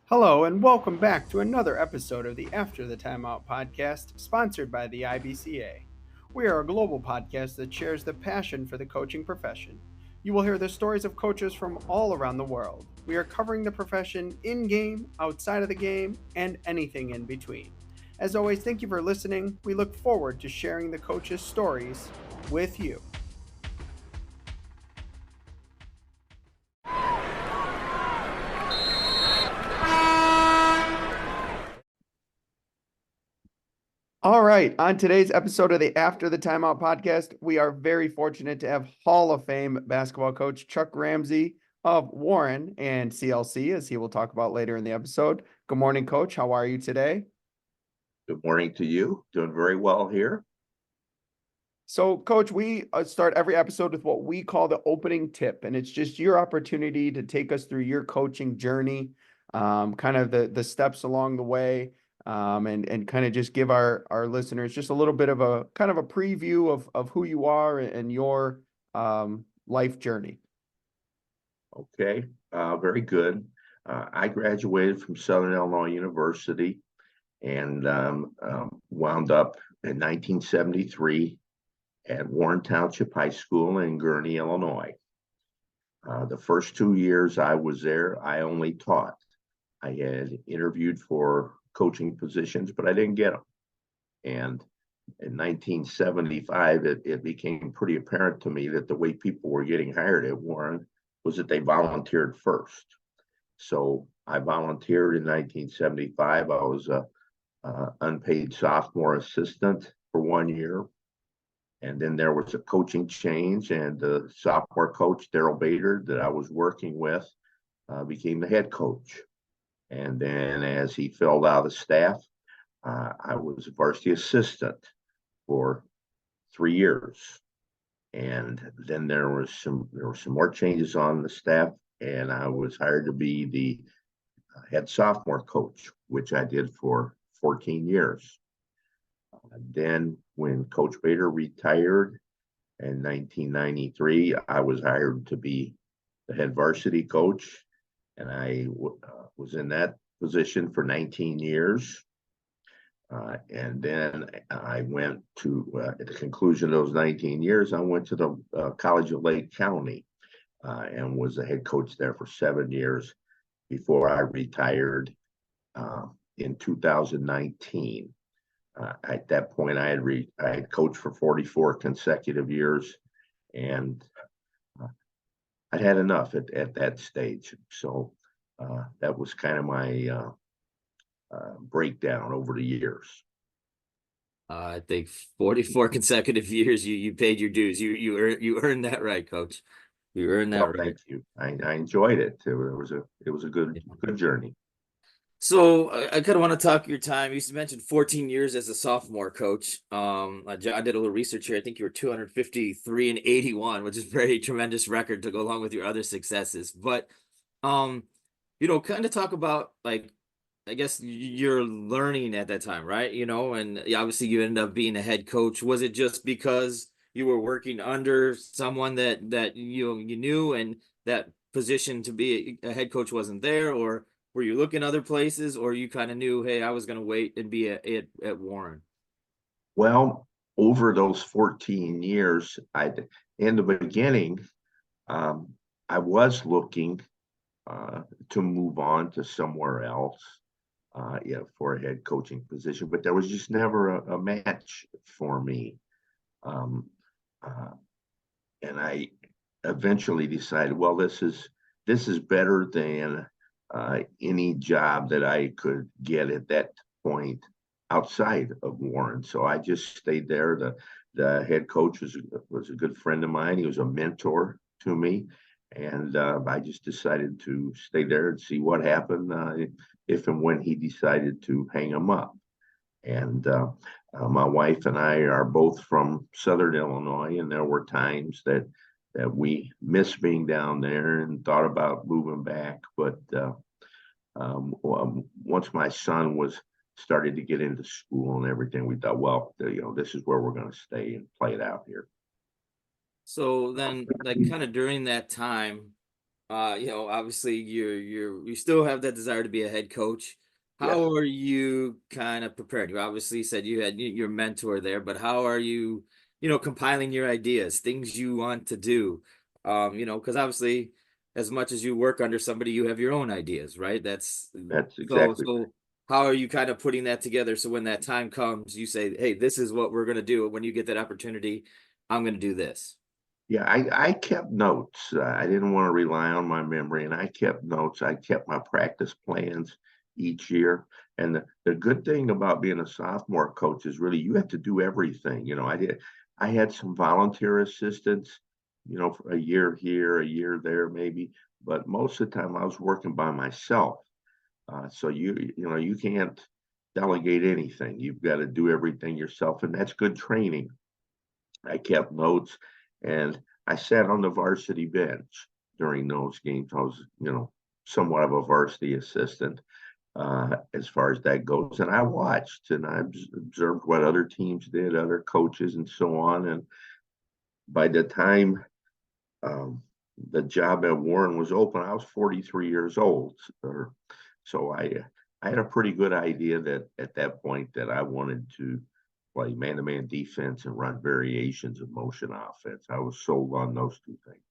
Hello, and welcome back to another episode of the After the Timeout podcast, sponsored by the IBCA. We are a global podcast that shares the passion for the coaching profession. You will hear the stories of coaches from all around the world. We are covering the profession in game, outside of the game, and anything in between. As always, thank you for listening. We look forward to sharing the coaches' stories with you. All right. On today's episode of the After the Timeout podcast, we are very fortunate to have Hall of Fame basketball coach Chuck Ramsey of Warren and CLC, as he will talk about later in the episode. Good morning, Coach. How are you today? Good morning to you. Doing very well here. So, Coach, we start every episode with what we call the opening tip, and it's just your opportunity to take us through your coaching journey, kind of the steps along the way. And kind of just give our listeners just a little bit of a kind of a preview of who you are and your life journey. Okay, very good. I graduated from Southern Illinois University and wound up in 1973 at Warren Township High School in Gurnee, Illinois. The first 2 years I was there, I only taught. I had interviewed for coaching positions, but I didn't get them. And in 1975, it became pretty apparent to me that the way people were getting hired at Warren was that they volunteered first. So I volunteered in 1975. I was a unpaid sophomore assistant for 1 year. And then there was a coaching change, and the sophomore coach, Daryl Bader, that I was working with, became the head coach. And then as he filled out the staff, I was a varsity assistant for 3 years. And then there were some more changes on the staff, and I was hired to be the head sophomore coach, which I did for 14 years. Then when Coach Bader retired in 1993, I was hired to be the head varsity coach, and I was in that position for 19 years. And then I went to, at the conclusion of those 19 years, I went to the College of Lake County and was the head coach there for 7 years before I retired in 2019. At that point, I had coached for 44 consecutive years, and I'd had enough at that stage. So that was kind of my breakdown over the years. I think 44 consecutive years you paid your dues. You earned that right, Coach. You earned that right. Thank you. I enjoyed it. It was a good journey. So I kind of want to talk your time. You mentioned 14 years as a sophomore coach. I did a little research here. I think you were 253 and 81, which is a very tremendous record to go along with your other successes. But kind of talk about, like, I guess you're learning at that time, right? And obviously you ended up being a head coach. Was it just because you were working under someone that you knew, and that position to be a head coach wasn't there, or were you looking other places, or you kind of knew, hey, I was going to wait and be at Warren? Well, over those 14 years, in the beginning, I was looking to move on to somewhere else, for a head coaching position, but there was just never a match for me. And I eventually decided, well, this is better than any job that I could get at that point outside of Warren. So I just stayed there. The head coach was a good friend of mine. He was a mentor to me. And I just decided to stay there and see what happened if and when he decided to hang him up. And my wife and I are both from Southern Illinois, and there were times that we missed being down there and thought about moving back. But once my son was started to get into school and everything, we thought, well, this is where we're going to stay and play it out here. So then, like, kind of during that time, Obviously you still have that desire to be a head coach. Yes. How are you kind of prepared? You obviously said you had your mentor there, but how are you, compiling your ideas, things you want to do? Because obviously, as much as you work under somebody, you have your own ideas, right? That's That's so exactly right. so. How are you kind of putting that together so when that time comes, you say, "Hey, this is what we're going to do." When you get that opportunity, I'm going to do this. Yeah, I kept notes. I didn't want to rely on my memory, and I kept notes. I kept my practice plans each year. And the good thing about being a sophomore coach is really you have to do everything. I had some volunteer assistants, for a year here, a year there, maybe, but most of the time I was working by myself. So you can't delegate anything. You've got to do everything yourself, and that's good training. I kept notes, and I sat on the varsity bench during those games. I was, somewhat of a varsity assistant as far as that goes. And I watched and I observed what other teams did, other coaches, and so on. And by the time um, the job at Warren was open, I was 43 years old. So I had a pretty good idea that at that point that I wanted to play man-to-man defense and run variations of motion offense. I was sold on those two things.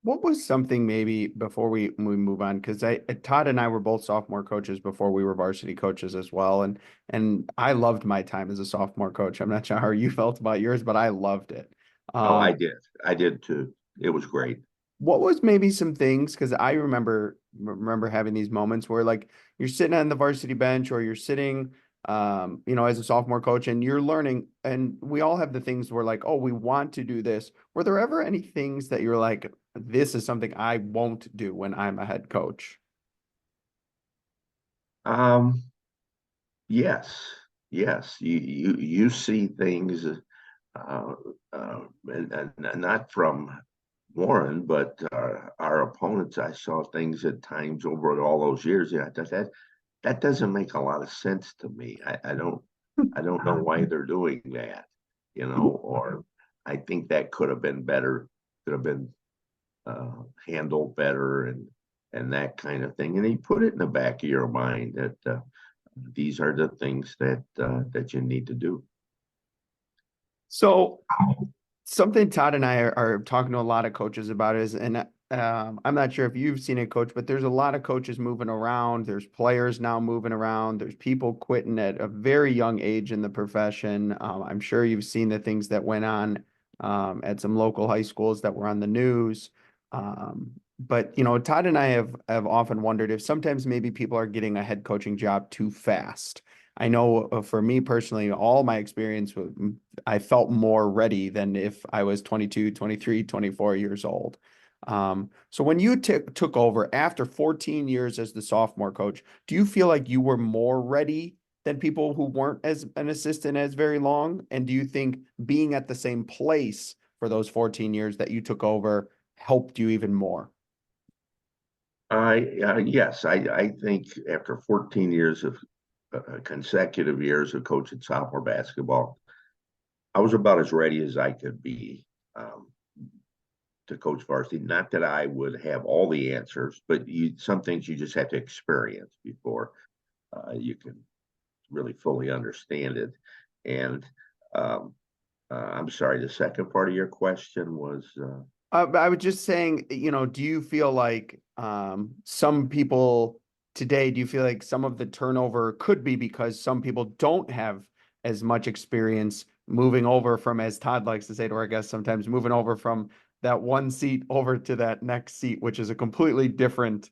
What was something maybe before we move on? Because I Todd and I were both sophomore coaches before we were varsity coaches as well, and I loved my time as a sophomore coach. I'm not sure how you felt about yours, but I loved it. Oh, I Um, did. I did too. It was great. what was maybe some things? Because I remember having these moments where like you're sitting on the varsity bench or you're sitting, as a sophomore coach and you're learning, and we all have the things where like, oh, we want to do this. Were there ever any things that you're like, this is something I won't do when I'm a head coach? Um, yes, yes. You see things, uh, and not from Warren, but our opponents. I saw things at times over all those years. Yeah, that doesn't make a lot of sense to me. I don't know why they're doing that, or I think that could have been better, could have been handled better and that kind of thing. And you put it in the back of your mind that these are the things that you need to do. So something Todd and I are talking to a lot of coaches about is, and I'm not sure if you've seen it, coach, but there's a lot of coaches moving around. There's players now moving around. There's people quitting at a very young age in the profession. I'm sure you've seen the things that went on at some local high schools that were on the news. But Todd and I have often wondered if sometimes maybe people are getting a head coaching job too fast. I know for me personally, all my experience with I felt more ready than if I was 22, 23, 24 years old. So when you took over after 14 years as the sophomore coach, do you feel like you were more ready than people who weren't as an assistant as very long? And do you think being at the same place for those 14 years that you took over helped you even more? Yes, I think after 14 years of consecutive years of coaching sophomore basketball, I was about as ready as I could be um, to coach varsity. Not that I would have all the answers, but some things you just have to experience before you can really fully understand it. And um, I'm sorry, the second part of your question was. I was just saying, do you feel like some people today, do you feel like some of the turnover could be because some people don't have as much experience moving over from, as Todd likes to say to our guests sometimes, moving over from that one seat over to that next seat, which is a completely different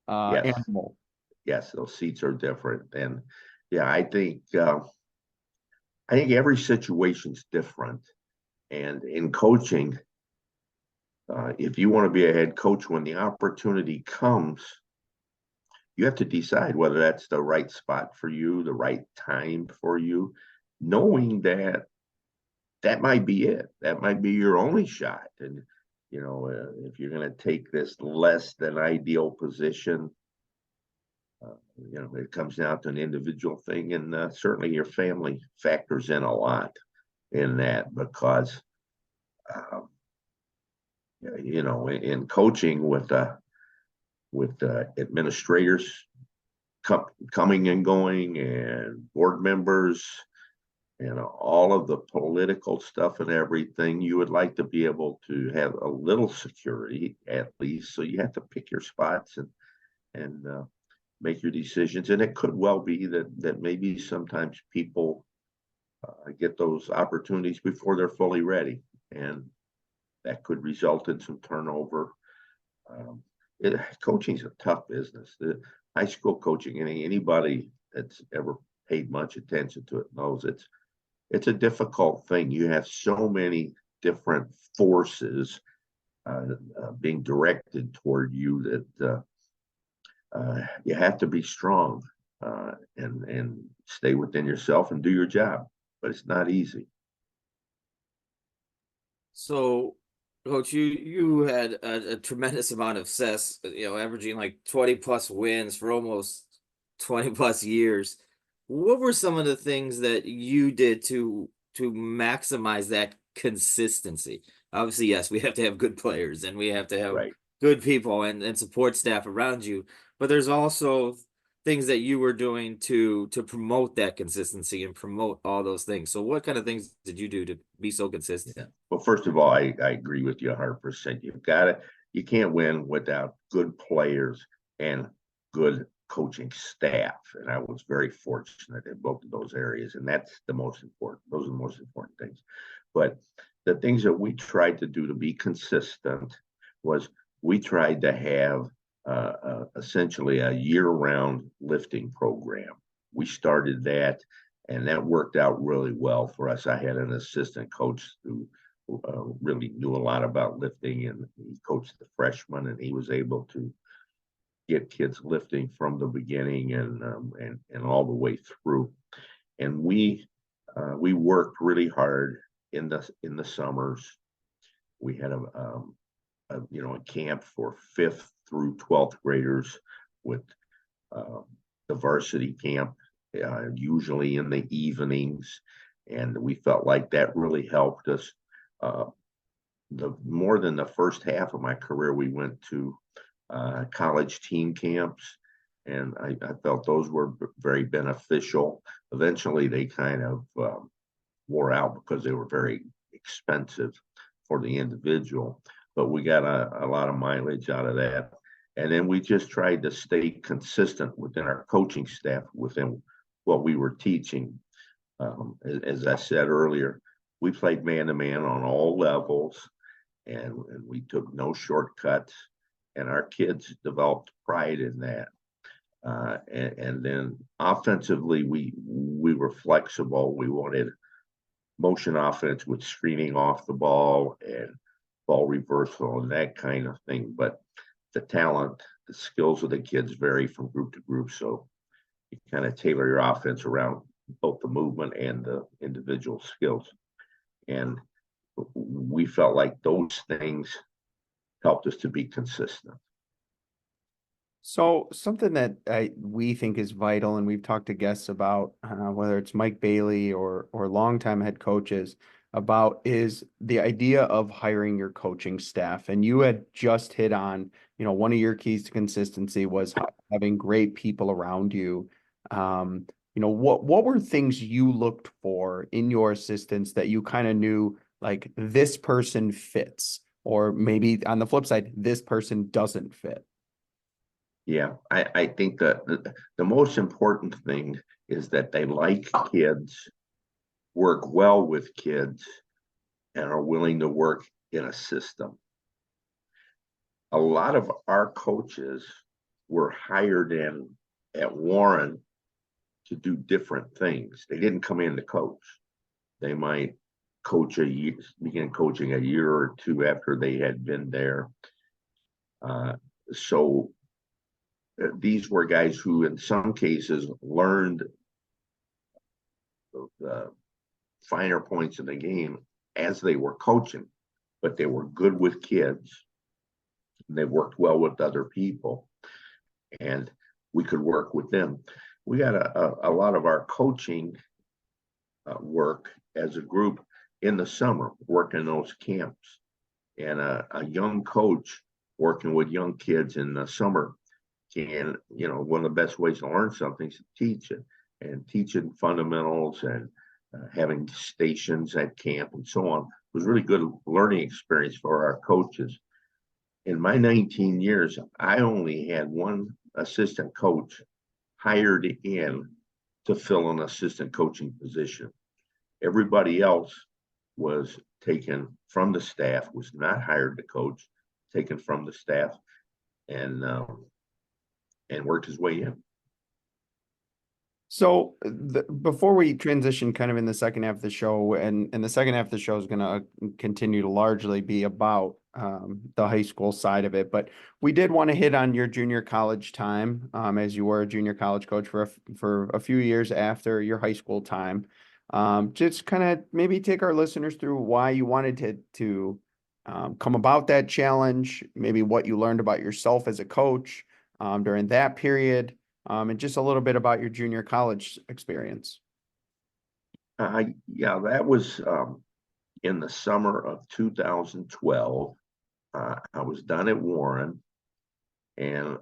Yes, animal. yes, those seats are different. And yeah, I think every situation's different. And in coaching, if you want to be a head coach, when the opportunity comes, you have to decide whether that's the right spot for you, the right time for you, knowing that that might be it. That might be your only shot. And, if you're going to take this less than ideal position, it comes down to an individual thing. And certainly your family factors in a lot in that because um, in coaching with administrators coming and going, and board members, and all of the political stuff and everything, you would like to be able to have a little security at least. So you have to pick your spots and make your decisions. And it could well be that maybe sometimes people get those opportunities before they're fully ready, and that could result in some turnover. Um, Coaching is a tough business. The high school coaching, anybody that's ever paid much attention to it knows it's a difficult thing. You have so many different forces being directed toward you that you have to be strong and stay within yourself and do your job. But it's not easy. So, Coach, you had a tremendous amount of success, averaging like 20 plus wins for almost 20 plus years. What were some of the things that you did to maximize that consistency? Obviously, yes, we have to have good players and we have to have Right. good people and support staff around you, but there's also things that you were doing to promote that consistency and promote all those things. So what kind of things did you do to be so consistent? Yeah. Well, first of all, I agree with you 100%. You can't win without good players and good coaching staff. And I was very fortunate in both of those areas. And that's the most important. Those are the most important things. But the things that we tried to do to be consistent was we tried to have essentially a year-round lifting program. We started that, and that worked out really well for us. I had an assistant coach who really knew a lot about lifting, and he coached the freshmen, and he was able to get kids lifting from the beginning and all the way through. And we worked really hard in the summers. We had a camp for 5th through 12th graders with the varsity camp, usually in the evenings, and we felt like that really helped us. The more than the first half of my career, we went to college team camps, and I felt those were very beneficial. Eventually, they kind of wore out because they were very expensive for the individual, but we got a lot of mileage out of that. And then we just tried to stay consistent within our coaching staff, within what we were teaching. As I said earlier, we played man-to-man on all levels, and we took no shortcuts, and our kids developed pride in that. And then offensively, we were flexible. We wanted motion offense with screening off the ball and ball reversal and that kind of thing. But the talent, the skills of the kids vary from group to group. So you kind of tailor your offense around both the movement and the individual skills. And we felt like those things helped us to be consistent. So something that we think is vital, and we've talked to guests about, whether it's Mike Bailey or longtime head coaches about, is the idea of hiring your coaching staff. And you had just hit on, one of your keys to consistency was having great people around you. What were things you looked for in your assistants that you kind of knew, like, this person fits, or maybe on the flip side, this person doesn't fit? Yeah, I think that the most important thing is that they like kids, work well with kids, and are willing to work in a system. A lot of our coaches were hired in at Warren to do different things. They didn't come in to coach. They might begin coaching a year or two after they had been there. So these were guys who, in some cases, learned the finer points in the game as they were coaching, but they were good with kids. And they worked well with other people, and we could work with them. We got a lot of our coaching work as a group in the summer, working those camps. and a young coach working with young kids in the summer can, one of the best ways to learn something is to teach it, and teaching fundamentals and having stations at camp and so on was really good learning experience for our coaches. In my 19 years, I only had one assistant coach hired in to fill an assistant coaching position. Everybody else was taken from the staff, was not hired to coach, taken from the staff, and worked his way in. So before we transition kind of in the second half of the show, and the second half of the show is going to continue to largely be about the high school side of it, but we did want to hit on your junior college time, as you were a junior college coach for a few years after your high school time. Just kind of maybe take our listeners through why you wanted to come about that challenge, maybe what you learned about yourself as a coach during that period. And just a little bit about your junior college experience. Yeah, that was in the summer of 2012. I was done at Warren, and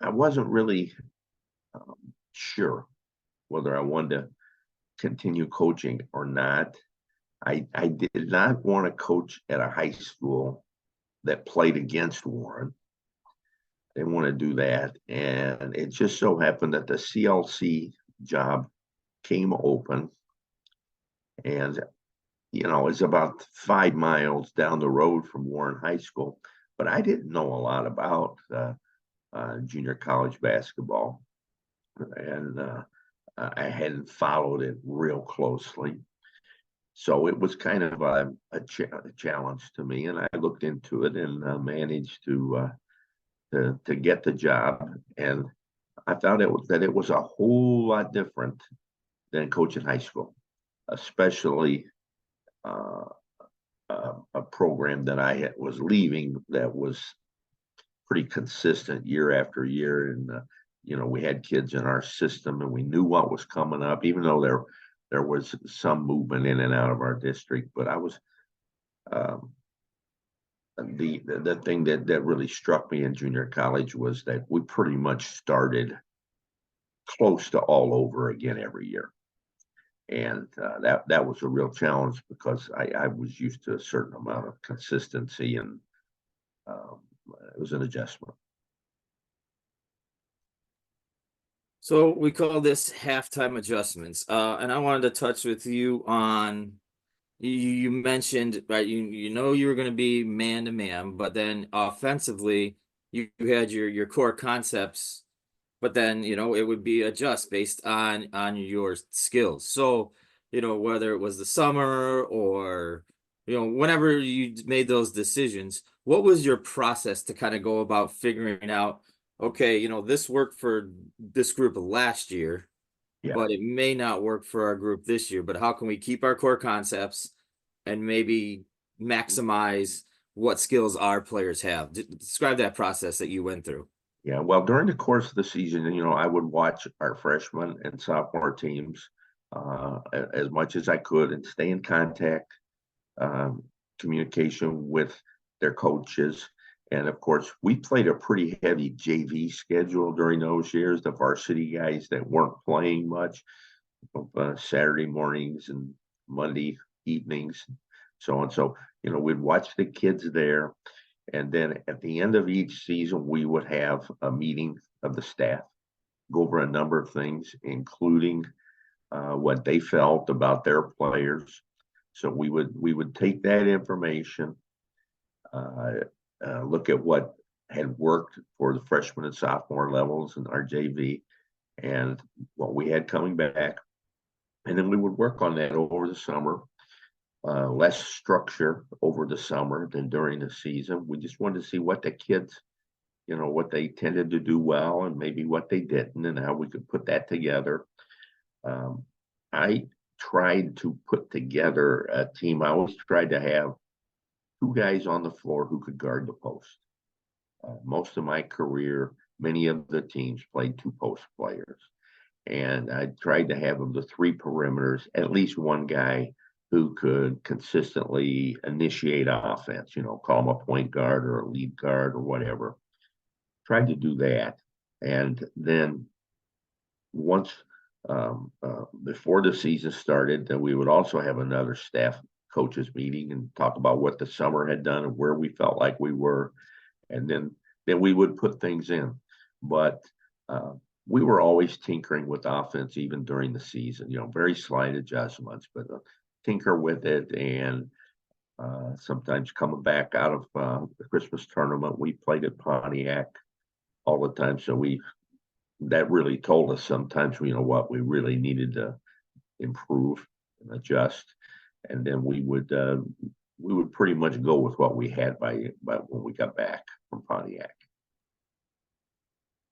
I wasn't really sure whether I wanted to continue coaching or not. I did not want to coach at a high school that played against Warren. They want to do that. And it just so happened that the CLC job came open. And, it's about 5 miles down the road from Warren High School. But I didn't know a lot about junior college basketball. And I hadn't followed it real closely. So it was kind of a challenge to me. And I looked into it and managed to get the job, and I found that it was a whole lot different than coaching high school, especially a program that I was leaving that was pretty consistent year after year, and we had kids in our system, and we knew what was coming up, even though there was some movement in and out of our district. But I was the thing that really struck me in junior college was that we pretty much started close to all over again every year. And that was a real challenge because I was used to a certain amount of consistency, and it was an adjustment. So we call this halftime adjustments. And I wanted to touch with you on, you mentioned, right, you were going to be man to man, but then offensively you had your core concepts, but then it would be adjust based on your skills. So whether it was the summer or whenever you made those decisions, what was your process to kind of go about figuring out, okay, this worked for this group last year, Yeah. but it may not work for our group this year, but how can we keep our core concepts and maybe maximize what skills our players have? Describe that process that you went through. Yeah, well, during the course of the season, I would watch our freshman and sophomore teams as much as I could and stay in contact, communication with their coaches. And of course, we played a pretty heavy JV schedule during those years. The varsity guys that weren't playing much, Saturday mornings and Monday evenings, so on. So, we'd watch the kids there. And then at the end of each season, we would have a meeting of the staff, go over a number of things, including what they felt about their players. So we would take that information, look at what had worked for the freshman and sophomore levels in our JV and what we had coming back. And then we would work on that over the summer. Less structure over the summer than during the season. We just wanted to see what the kids, what they tended to do well and maybe what they didn't, and how we could put that together. I tried to put together a team. I always tried to have 2 guys on the floor who could guard the post. Most of my career, many of the teams played 2 post players. And I tried to have them the 3 perimeters, at least one guy who could consistently initiate offense, call him a point guard or a lead guard or whatever. Tried to do that. And then once before the season started, then we would also have another staff coaches meeting and talk about what the summer had done and where we felt like we were. And then we would put things in. But we were always tinkering with offense, even during the season, very slight adjustments, but tinker with it. And sometimes coming back out of the Christmas tournament, we played at Pontiac all the time. So that really told us sometimes, we really needed to improve and adjust. And then we would pretty much go with what we had by when we got back from Pontiac.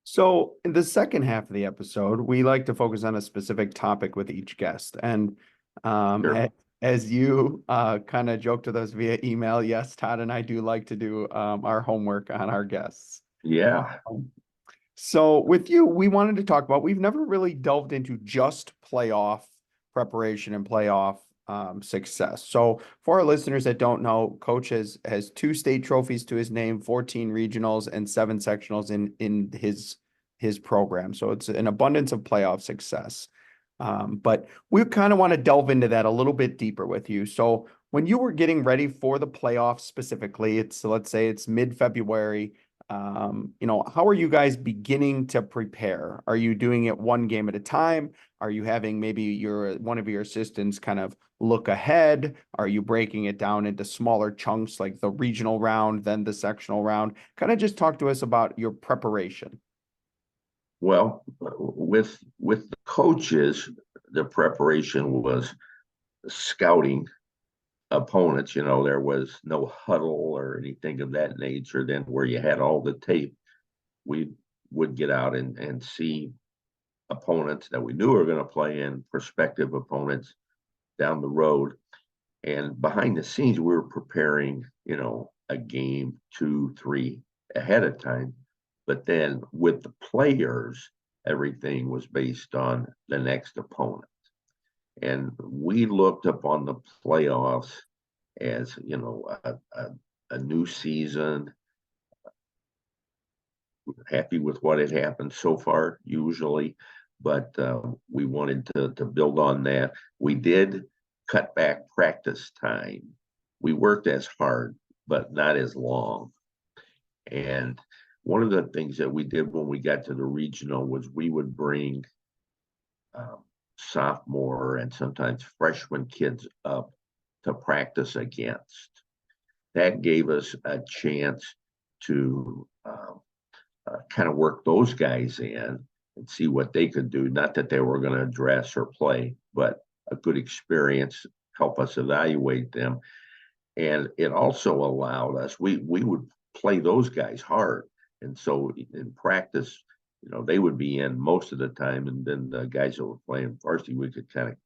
So in the second half of the episode, we like to focus on a specific topic with each guest. And Sure. as you kind of joked with us via email, yes, Todd and I do like to do our homework on our guests. Yeah. So with you, we wanted to talk about, we've never really delved into just playoff preparation and playoff success. So for our listeners that don't know, Coach has 2 state trophies to his name, 14 regionals and 7 sectionals in his program. So it's an abundance of playoff success. But we kind of want to delve into that a little bit deeper with you. So when you were getting ready for the playoffs specifically, let's say it's mid-February. How are you guys beginning to prepare? Are you doing it one game at a time? Are you having maybe one of your assistants kind of look ahead? Are you breaking it down into smaller chunks like the regional round, then the sectional round? Kind of just talk to us about your preparation. Well, with the coaches, the preparation was scouting opponents. There was no huddle or anything of that nature. Then where you had all the tape, we would get out and see opponents that we knew were going to play and prospective opponents down the road. And behind the scenes, we were preparing, a game, 2, 3 ahead of time. But then with the players, everything was based on the next opponent. And we looked upon the playoffs as, a new season. Happy with what had happened so far, usually, but we wanted to build on that. We did cut back practice time. We worked as hard, but not as long. And one of the things that we did when we got to the regional was we would bring sophomore and sometimes freshman kids up to practice against. That gave us a chance to kind of work those guys in and see what they could do. Not that they were going to dress or play, but a good experience, help us evaluate them. And it also allowed us, we would play those guys hard. And so in practice, they would be in most of the time. And then the guys that were playing varsity, we could kind of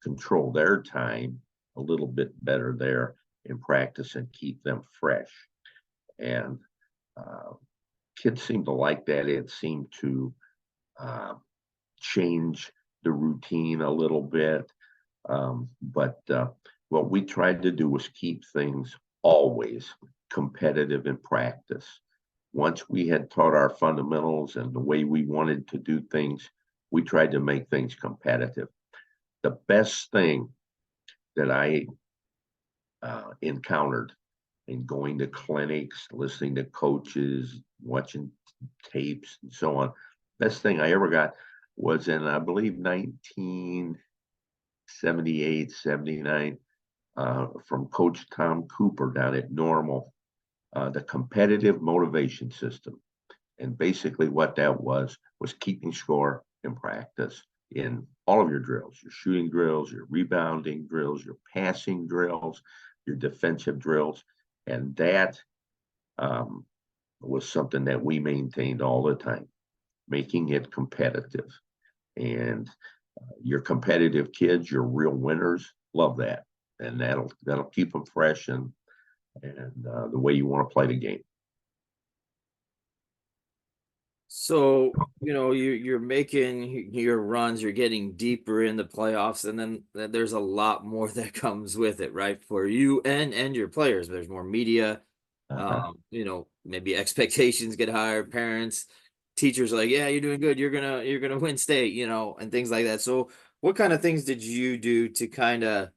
control their time a little bit better there in practice and keep them fresh. And kids seemed to like that. It seemed to change the routine a little bit. But what we tried to do was keep things always competitive in practice. Once we had taught our fundamentals and the way we wanted to do things, we tried to make things competitive. The best thing that I encountered in going to clinics, listening to coaches, watching tapes, and so on, best thing I ever got was in, I believe, 1978, 79, from Coach Tom Cooper down at Normal, the competitive motivation system. And basically what that was keeping score in practice in all of your drills, your shooting drills, your rebounding drills, your passing drills, your defensive drills. And that was something that we maintained all the time, making it competitive. And your competitive kids, your real winners, love that. And that'll keep them fresh and the way you want to play the game. So, you're making your runs, you're getting deeper in the playoffs, and then there's a lot more that comes with it, right? For you and your players. There's more media, Uh-huh. maybe expectations get higher, parents, teachers are like, yeah, you're doing good, you're gonna win state, and things like that. So what kind of things did you do to kind of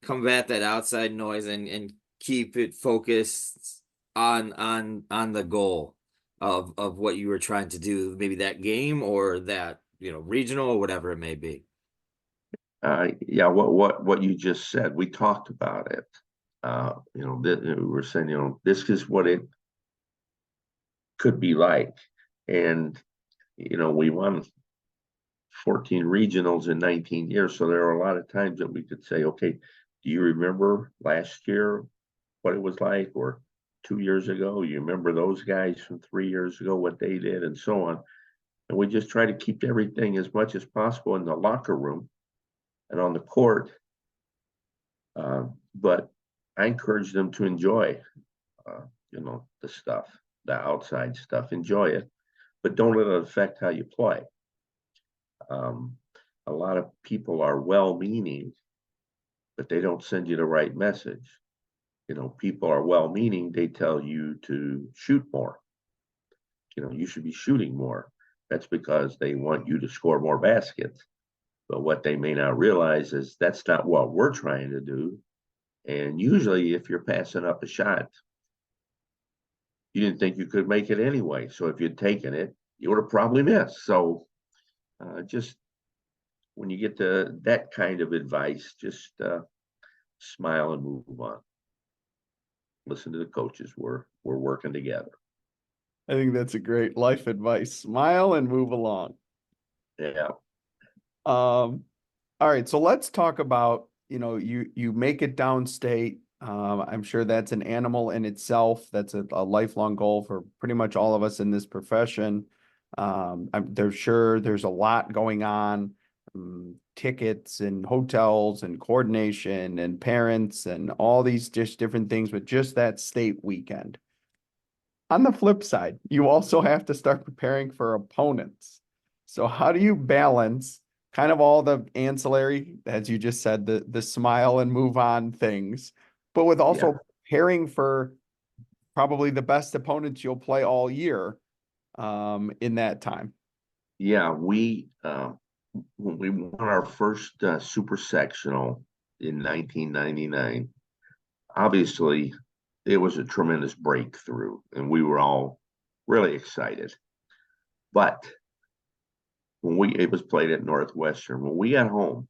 combat that outside noise and keep it focused on the goal of what you were trying to do, maybe that game or that regional or whatever it may be? Yeah, what you just said, we talked about it. We were saying, this is what it could be like. And, we won 14 regionals in 19 years. So there are a lot of times that we could say, okay, do you remember last year what it was like? Or 2 years ago, you remember those guys from 3 years ago, what they did, and so on. And we just try to keep everything as much as possible in the locker room and on the court. But I encourage them to enjoy, the stuff, the outside stuff. Enjoy it, but don't let it affect how you play. A lot of people are well-meaning, but they don't send you the right message. People are well-meaning. They tell you to shoot more. You should be shooting more. That's because they want you to score more baskets. But what they may not realize is that's not what we're trying to do. And usually, if you're passing up a shot, you didn't think you could make it anyway. So if you'd taken it, you would have probably missed. So just when you get to that kind of advice, just smile and move on. Listen to the coaches. We're working together. I think that's a great life advice. Smile and move along. Yeah. All right, so let's talk about, you make it downstate. I'm sure that's an animal in itself. That's a lifelong goal for pretty much all of us in this profession. There's sure there's a lot going on, tickets and hotels and coordination and parents and all these just different things, but just that state weekend. On the flip side, you also have to start preparing for opponents. So how do you balance kind of all the ancillary, as you just said, the smile and move on things, but with also Yeah. preparing for probably the best opponents you'll play all year in that time? Yeah. When we won our first super sectional in 1999, obviously it was a tremendous breakthrough and we were all really excited. But it was played at Northwestern, when we got home,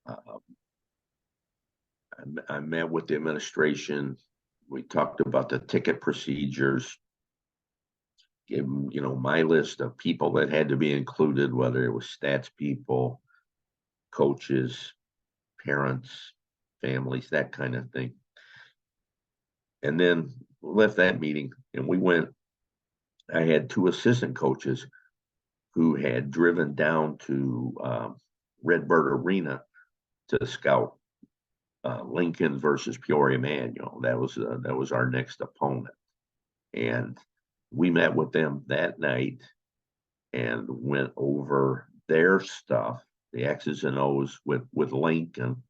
uh, I met with the administration. We talked about the ticket procedures, gave them, my list of people that had to be included, whether it was stats people, coaches, parents, families, that kind of thing. And then left that meeting and we went. I had two assistant coaches who had driven down to Redbird Arena to scout Lincoln versus Peoria Manual. That was our next opponent, and we met with them that night and went over their stuff, the X's and O's with Lincoln,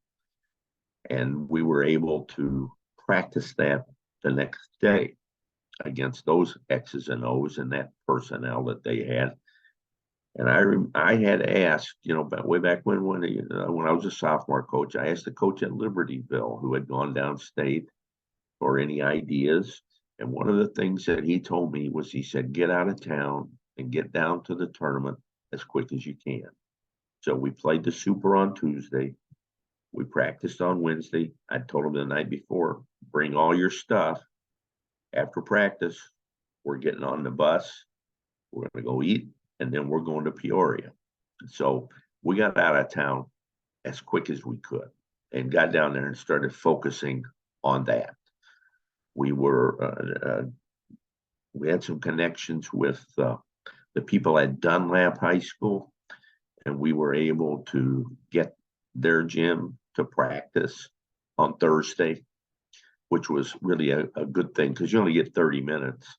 and we were able to practice that the next day against those X's and O's and that personnel that they had. And I had asked, way back when I was a sophomore coach, I asked the coach at Libertyville who had gone downstate for any ideas. And one of the things that he told me was, he said, get out of town and get down to the tournament as quick as you can. So we played the Super on Tuesday. We practiced on Wednesday. I told him the night before, bring all your stuff. After practice, we're getting on the bus. We're going to go eat, and then we're going to Peoria. So we got out of town as quick as we could and got down there and started focusing on that. We had some connections with the people at Dunlap High School, and we were able to get their gym to practice on Thursday, which was really a good thing because you only get 30 minutes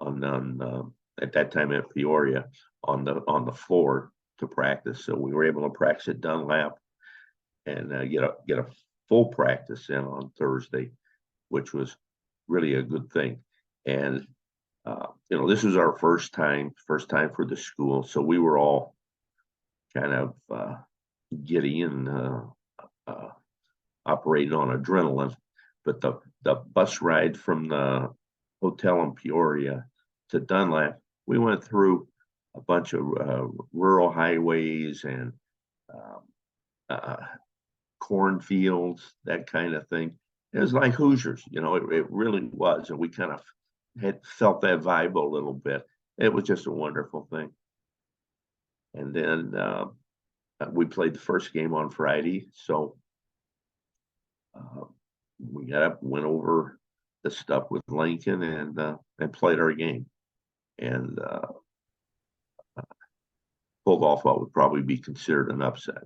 at that time at Peoria on the floor to practice. So we were able to practice at Dunlap and get a full practice in on Thursday, which was really a good thing. And this was our first time for the school, so we were all kind of giddy and operating on adrenaline. But the bus ride from the hotel in Peoria to Dunlap, we went through a bunch of rural highways and cornfields, that kind of thing. It was like Hoosiers, it really was. And we kind of had felt that vibe a little bit. It was just a wonderful thing. And then we played the first game on Friday. So we got up, went over the stuff with Lincoln and played our game. And pulled off what would probably be considered an upset.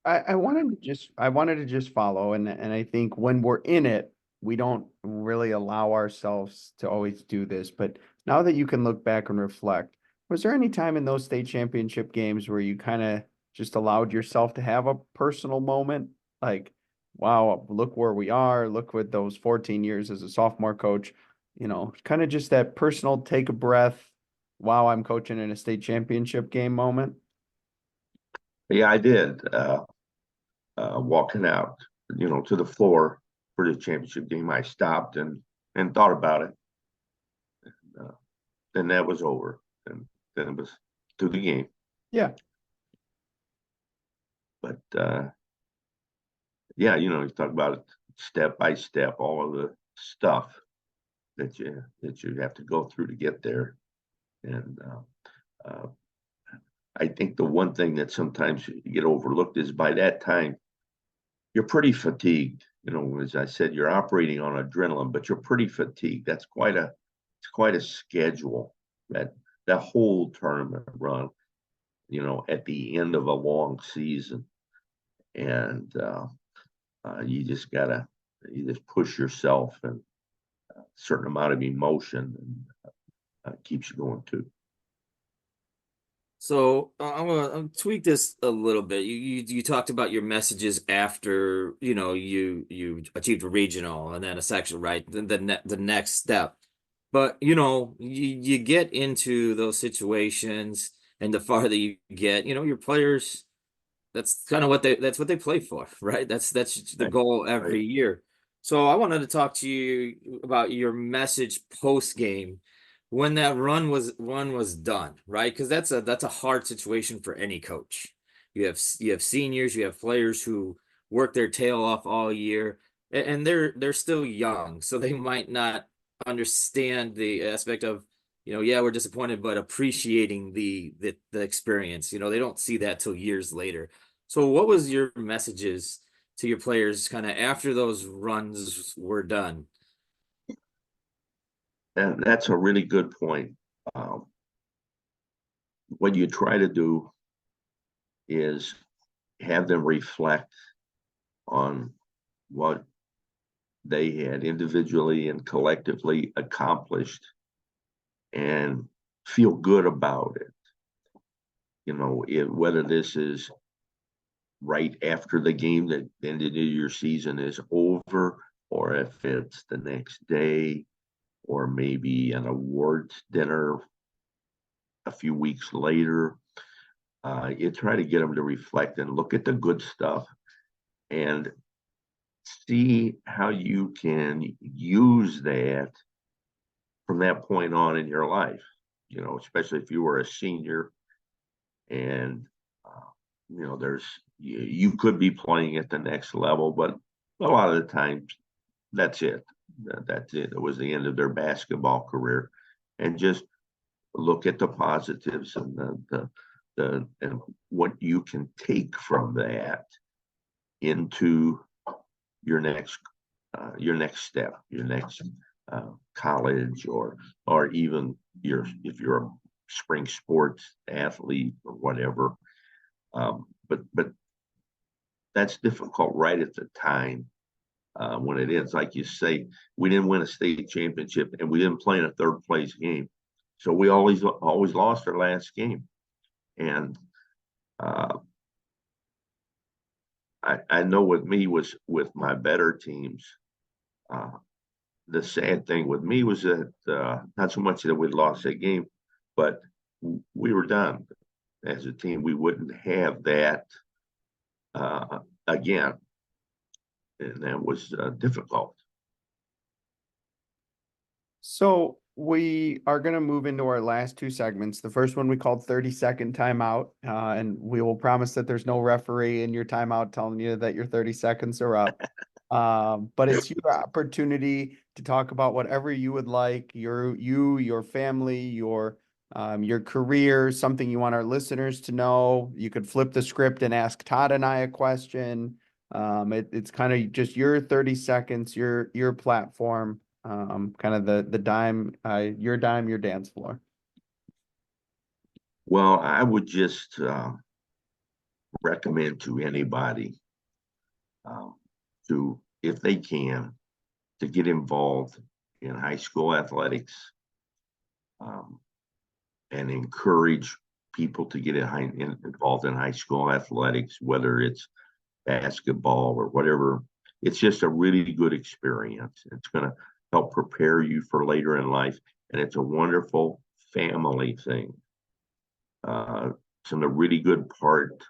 I wanted to just follow, and I think when we're in it, we don't really allow ourselves to always do this. But now that you can look back and reflect, was there any time in those state championship games where you kind of just allowed yourself to have a personal moment? Like, wow, look where we are. Look what those 14 years as a sophomore coach, kind of just that personal take a breath. Wow, I'm coaching in a state championship game moment. Yeah, I did. Walking out, to the floor for the championship game, I stopped and thought about it. Then that was over, and then it was to the game. Yeah. But yeah, you talk about it step by step, all of the stuff that you have to go through to get there, and I think the one thing that sometimes you get overlooked is by that time you're pretty fatigued. As I said, you're operating on adrenaline, but you're pretty fatigued. It's quite a schedule, that whole tournament run, at the end of a long season. And you just push yourself, and a certain amount of emotion and keeps you going too. So I'm gonna tweak this a little bit. You talked about your messages after you achieved a regional and then a section, right? The next step. But you get into those situations, and the farther you get, your players, that's kind of what they play for, right? That's the goal every year. So I wanted to talk to you about your message post game when that run was done, right? Because that's a hard situation for any coach. You have seniors, you have players who work their tail off all year, and they're still young, so they might not understand the aspect of, yeah, we're disappointed, but appreciating the experience. They don't see that till years later. So what was your messages to your players kind of after those runs were done? And that's a really good point. What you try to do is have them reflect on what they had individually and collectively accomplished and feel good about it. Whether this is right after the game that ended your season is over, or if it's the next day, or maybe an awards dinner a few weeks later. You try to get them to reflect and look at the good stuff and see how you can use that from that point on in your life, especially if you were a senior and, you could be playing at the next level, but a lot of the times that's it. That's it. It was the end of their basketball career. And just look at the positives and and what you can take from that into your next step, your next college, or even if you're a spring sports athlete or whatever. But that's difficult right at the time when it ends. Like you say, we didn't win a state championship and we didn't play in a third place game. So we always lost our last game. And I know with me was with my better teams, the sad thing with me was that not so much that we lost that game, but we were done as a team. We wouldn't have that again, and that was difficult. So we are going to move into our last two segments. The first one we called 30-second timeout, and we will promise that there's no referee in your timeout telling you that your 30 seconds are up. But it's your opportunity to talk about whatever you would like, your family, your career, something you want our listeners to know. You could flip the script and ask Todd and I a question. It's kind of just your 30 seconds, your platform, kind of the dime, your dance floor. Well, I would just recommend to anybody to, if they can, to get involved in high school athletics, and encourage people to get involved in high school athletics, whether it's basketball or whatever. It's just a really good experience. It's going to help prepare you for later in life, and it's a wonderful family thing. Some of the really good part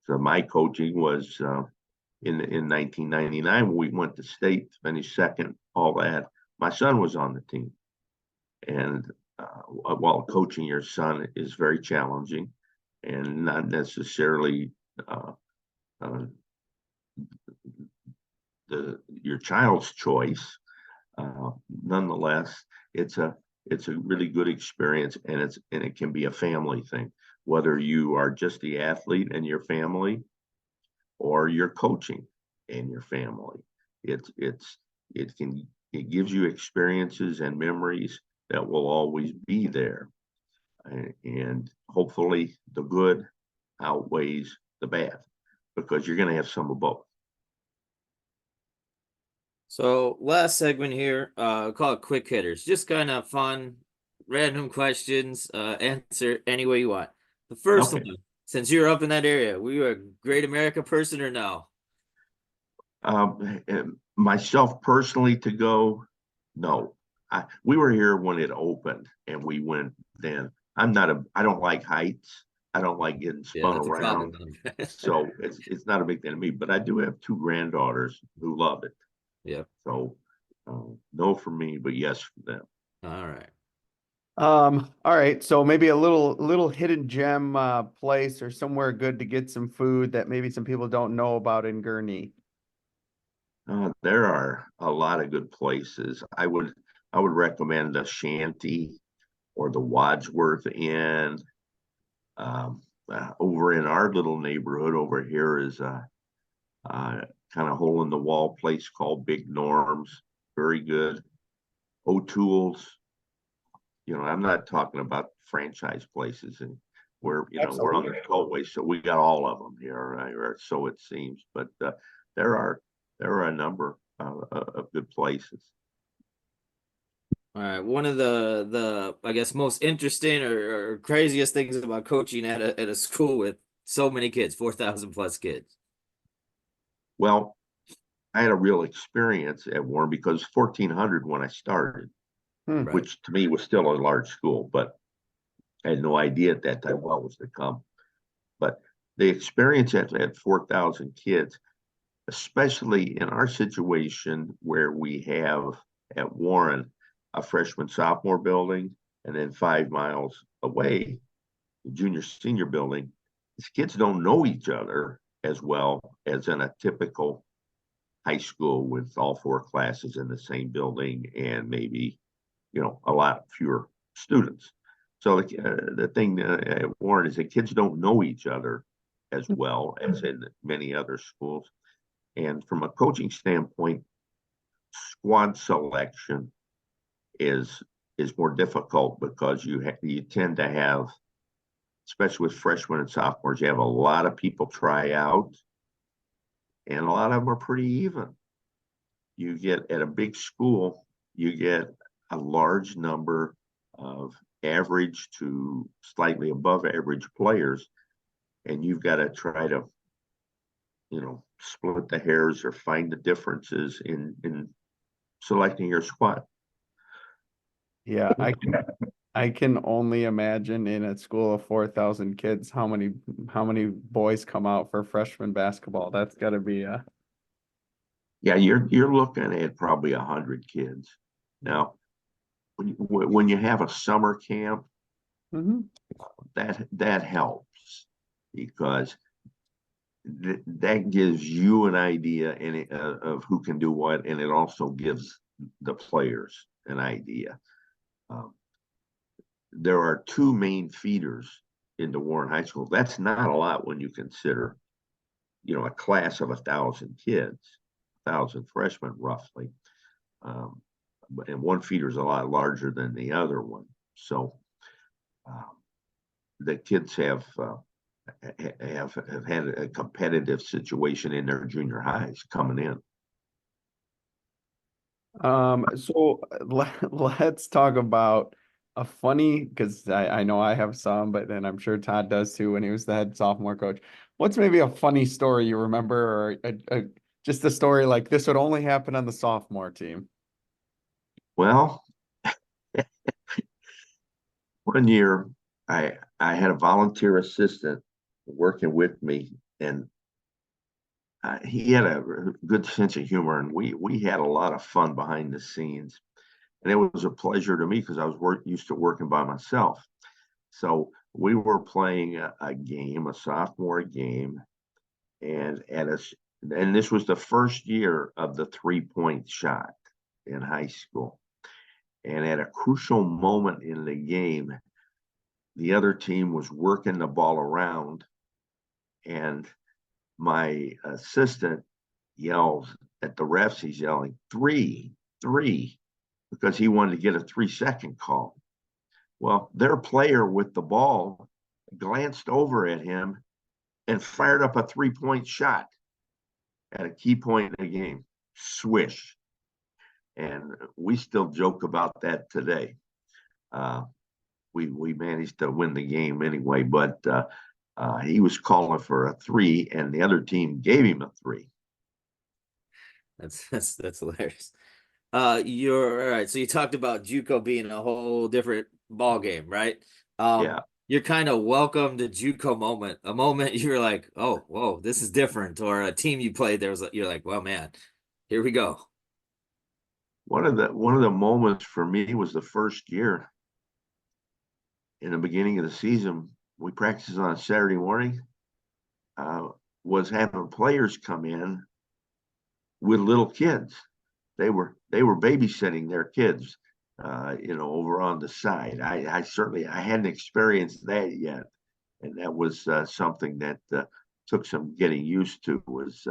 of my coaching was in 1999 when we went to state, finished second, all that. My son was on the team, and while coaching your son is very challenging and not necessarily your child's choice, nonetheless, it's a really good experience, and it can be a family thing, whether you are just the athlete and your family, or you're coaching and your family. It gives you experiences and memories that will always be there, and hopefully the good outweighs the bad, because you're going to have some of both. So last segment here, call it quick hitters, just kind of fun, random questions, answer any way you want. The first one, since you're up in that area, were you a Great America person or no? Myself personally, to go, no. We were here when it opened and we went then. I don't like heights. I don't like getting spun around. So it's not a big thing to me, but I do have two granddaughters who love it. Yeah. So no for me, but yes for them. All right. All right. So maybe a little hidden gem place or somewhere good to get some food that maybe some people don't know about in Gurnee. There are a lot of good places. I would recommend the Shanty or the Wadsworth Inn. Over in our little neighborhood over here is a kind of hole in the wall place called Big Norm's. Very good. O'Toole's. I'm not talking about franchise places, and we're on the tollway, so we got all of them here, right? Or so it seems. But there are a number of good places. All right. One of the I guess most interesting or craziest things about coaching at a school with so many kids, 4,000 plus kids. Well, I had a real experience at Warren because 1,400 when I started, Right. which to me was still a large school, but I had no idea at that time what was to come. But the experience at 4,000 kids, especially in our situation where we have at Warren a freshman sophomore building, and then 5 miles away the junior senior building, these kids don't know each other as well as in a typical high school with all 4 classes in the same building and maybe a lot fewer students. So the thing at Warren is that kids don't know each other as well as in many other schools. And from a coaching standpoint, squad selection is more difficult because you tend to have, especially with freshmen and sophomores, you have a lot of people try out, and a lot of them are pretty even. you get at a big school, you get a large number of average to slightly above average players, and you've got to try to, split the hairs or find the differences in selecting your squad. Yeah, I can only imagine in a school of 4,000 kids how many boys come out for freshman basketball. That's got to be a Yeah, you're looking at probably 100 kids. Now, when you have a summer camp, that helps because that gives you an idea of who can do what, and it also gives the players an idea. There are two main feeders into Warren High School. That's not a lot when you consider, a class of 1,000 kids, 1,000 freshmen roughly. And one feeder is a lot larger than the other one. So the kids have had a competitive situation in their junior highs coming in. So let's talk about a funny, because I know I have some, but then I'm sure Todd does too when he was the head sophomore coach. What's maybe a funny story you remember, or just a story like this would only happen on the sophomore team? Well, one year I had a volunteer assistant working with me, and he had a good sense of humor, and we had a lot of fun behind the scenes. And it was a pleasure to me because I was used to working by myself. So we were playing a game, a sophomore game, and and this was the first year of the 3-point shot in high school. And at a crucial moment in the game, the other team was working the ball around, and my assistant yells at the refs. He's yelling, 3, 3, because he wanted to get a 3-second call. Well, their player with the ball glanced over at him and fired up a 3-point shot at a key point in the game. Swish. And we still joke about that today. We managed to win the game anyway, but he was calling for a 3, and the other team gave him a 3. That's hilarious. You're all right. So you talked about JUCO being a whole different ball game, right? Yeah. You're kind of welcome to JUCO moment, a moment you're like, oh, whoa, this is different, or a team you played there was, you're like, well, man, here we go. One of the moments for me was the first year. In the beginning of the season, we practiced on a Saturday morning. Was having players come in with little kids. They were babysitting their kids, over on the side. I hadn't experienced that yet, and that was something that took some getting used to. Was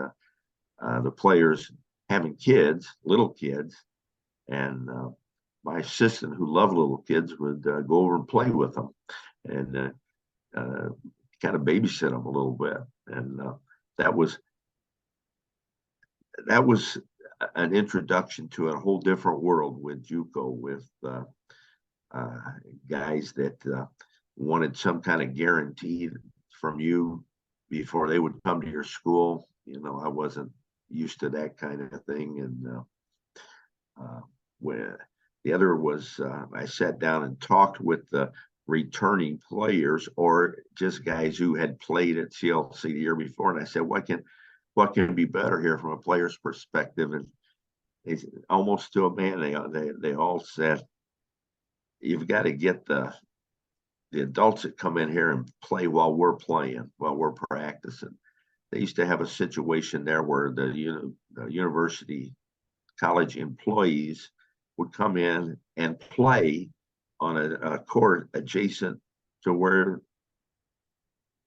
the players having kids, little kids, and my assistant, who loved little kids, would go over and play with them, and kind of babysit them a little bit, and that was an introduction to a whole different world with JUCO, with guys that wanted some kind of guarantee from you before they would come to your school. I wasn't used to that kind of thing, and when the other was, I sat down and talked with the returning players or just guys who had played at CLC the year before, and I said, what can be better here from a player's perspective? And they almost to a man, they all said, you've got to get the adults that come in here and play while we're playing, while we're practicing. They used to have a situation there where the university college employees would come in and play on a court adjacent to where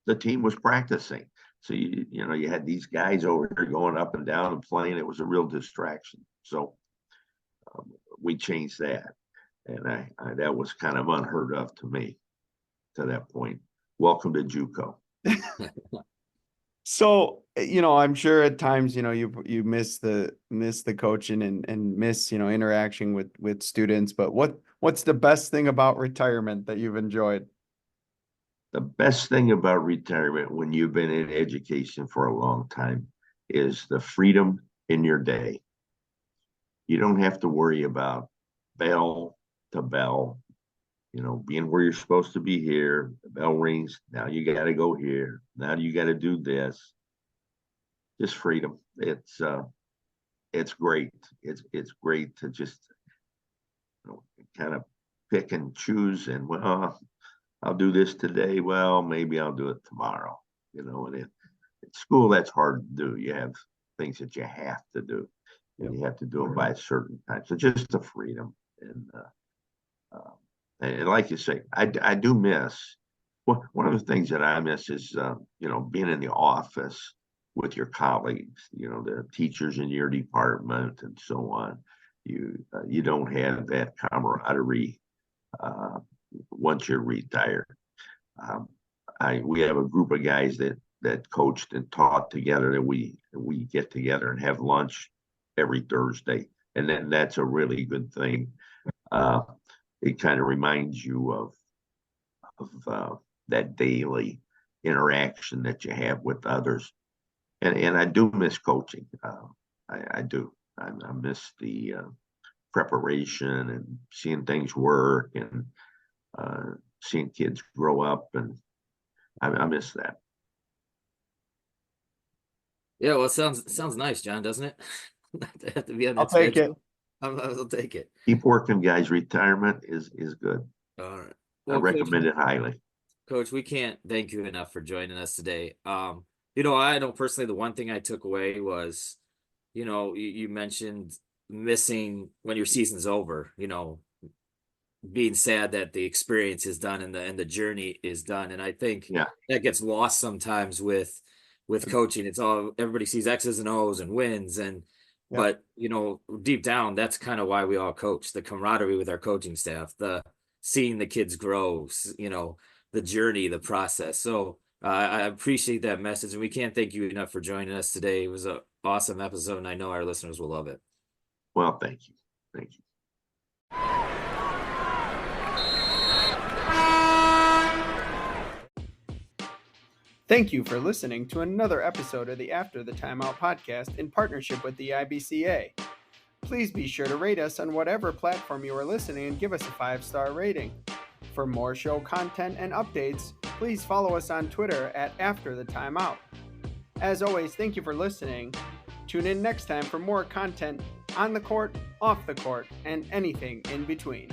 the team was practicing. So you had these guys over here going up and down and playing. It was a real distraction. So we changed that, and I that was kind of unheard of to me to that point. Welcome to JUCO. So, I'm sure at times, you miss the coaching and miss, interacting with students, but what's the best thing about retirement that you've enjoyed? The best thing about retirement when you've been in education for a long time is the freedom in your day. You don't have to worry about bell to bell, being where you're supposed to be here. The bell rings. Now you got to go here. Now you got to do this. Just freedom. It's great. It's great to just kind of pick and choose. And well, I'll do this today. Well, maybe I'll do it tomorrow. And at school that's hard to do. You have things that you have to do, and you have to do them by a certain time. So just the freedom and like you say, I do miss. Well, one of the things that I miss is being in the office with your colleagues, the teachers in your department and so on. You don't have that camaraderie once you're retired. We have a group of guys that coached and taught together that we get together and have lunch every Thursday, and then that's a really good thing. It kind of reminds you of that daily interaction that you have with others, and I do miss coaching. I do. I miss the preparation and seeing things work and seeing kids grow up, and I miss that. Yeah, well, it sounds nice, John, doesn't it? To have to be on I'll that take it. schedule. I'll take it. Keep working, guys. Retirement is good. All right. I Well, recommend it highly. Coach, we can't thank you enough for joining us today. I know personally the one thing I took away was, you mentioned missing when your season's over, being sad that the experience is done and the journey is done. And I think that gets lost sometimes with coaching. It's all everybody sees X's and O's and wins but deep down, that's kind of why we all coach, the camaraderie with our coaching staff, the seeing the kids grow, the journey, the process. So I appreciate that message, and we can't thank you enough for joining us today. It was an awesome episode, and I know our listeners will love it. Well, thank you. Thank you. Thank you for listening to another episode of the After the Timeout podcast in partnership with the IBCA. Please be sure to rate us on whatever platform you are listening and give us a 5-star rating. For more show content and updates, please follow us on Twitter at After the Timeout. As always, thank you for listening. Tune in next time for more content on the court, off the court, and anything in between.